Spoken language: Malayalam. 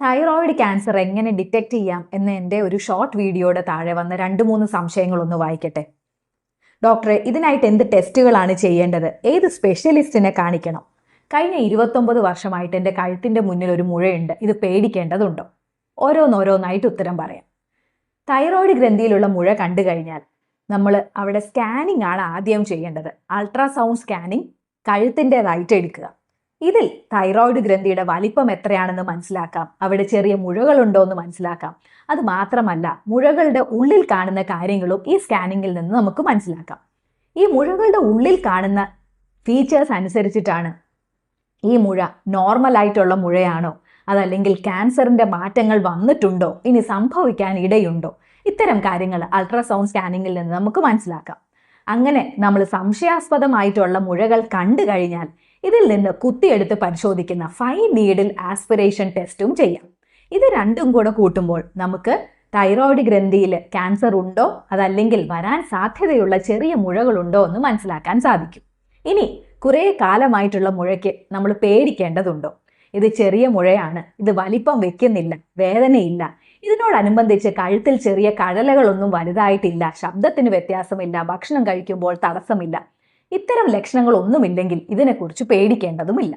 തൈറോയിഡ് ക്യാൻസർ എങ്ങനെ ഡിറ്റക്ട് ചെയ്യാം എന്ന എൻ്റെ ഒരു ഷോർട്ട് വീഡിയോയുടെ താഴെ വന്ന 2-3 സംശയങ്ങളൊന്ന് വായിക്കട്ടെ. ഡോക്ടറെ, ഇതിനായിട്ട് എന്ത് ടെസ്റ്റുകളാണ് ചെയ്യേണ്ടത്? ഏത് സ്പെഷ്യലിസ്റ്റിനെ കാണിക്കണം? കഴിഞ്ഞ 29 വർഷമായിട്ട് എൻ്റെ കഴുത്തിൻ്റെ മുന്നിൽ ഒരു മുഴയുണ്ട്, ഇത് പേടിക്കേണ്ടതുണ്ടോ? ഓരോന്നോരോന്നായിട്ട് ഉത്തരം പറയാം. തൈറോയിഡ് ഗ്രന്ഥിയിലുള്ള മുഴ കണ്ടു കഴിഞ്ഞാൽ നമ്മൾ അവിടെ സ്കാനിങ് ആണ് ആദ്യം ചെയ്യേണ്ടത്. അൾട്രാസൗണ്ട് സ്കാനിങ് കഴുത്തിൻ്റെതായിട്ട് എടുക്കുക. ഇതിൽ തൈറോയിഡ് ഗ്രന്ഥിയുടെ വലിപ്പം എത്രയാണെന്ന് മനസ്സിലാക്കാം, അവിടെ ചെറിയ മുഴകളുണ്ടോ എന്ന് മനസ്സിലാക്കാം. അത് മാത്രമല്ല, മുഴകളുടെ ഉള്ളിൽ കാണുന്ന കാര്യങ്ങളും ഈ സ്കാനിങ്ങിൽ നിന്ന് നമുക്ക് മനസ്സിലാക്കാം. ഈ മുഴകളുടെ ഉള്ളിൽ കാണുന്ന ഫീച്ചേഴ്സ് അനുസരിച്ചിട്ടാണ് ഈ മുഴ നോർമൽ ആയിട്ടുള്ള മുഴയാണോ, അതല്ലെങ്കിൽ ക്യാൻസറിന്റെ മാറ്റങ്ങൾ വന്നിട്ടുണ്ടോ, ഇനി സംഭവിക്കാൻ ഇടയുണ്ടോ, ഇത്തരം കാര്യങ്ങൾ അൾട്രാസൗണ്ട് സ്കാനിങ്ങിൽ നിന്ന് നമുക്ക് മനസ്സിലാക്കാം. അങ്ങനെ നമ്മൾ സംശയാസ്പദമായിട്ടുള്ള മുഴകൾ കണ്ടു കഴിഞ്ഞാൽ ഇതിൽ നിന്ന് കുത്തിയെടുത്ത് പരിശോധിക്കുന്ന ഫൈൻ നീഡിൽ ആസ്പിറേഷൻ ടെസ്റ്റും ചെയ്യാം. ഇത് രണ്ടും കൂടെ കൂട്ടുമ്പോൾ നമുക്ക് തൈറോയിഡ് ഗ്രന്ഥിയിൽ ക്യാൻസർ ഉണ്ടോ, അതല്ലെങ്കിൽ വരാൻ സാധ്യതയുള്ള ചെറിയ മുഴകളുണ്ടോ എന്ന് മനസ്സിലാക്കാൻ സാധിക്കും. ഇനി കുറേ കാലമായിട്ടുള്ള മുഴയ്ക്ക് നമ്മൾ പേടിക്കേണ്ടതുണ്ടോ? ഇത് ചെറിയ മുഴയാണ്, ഇത് വലിപ്പം വെക്കുന്നില്ല, വേദനയില്ല, ഇതിനോടനുബന്ധിച്ച് കഴുത്തിൽ ചെറിയ കഴലകളൊന്നും വലുതായിട്ടില്ല, ശബ്ദത്തിന് വ്യത്യാസമില്ല, ഭക്ഷണം കഴിക്കുമ്പോൾ തടസ്സമില്ല, ഇത്തരം ലക്ഷണങ്ങളൊന്നുമില്ലെങ്കിൽ ഇതിനെക്കുറിച്ച് പേടിക്കേണ്ടതുമില്ല.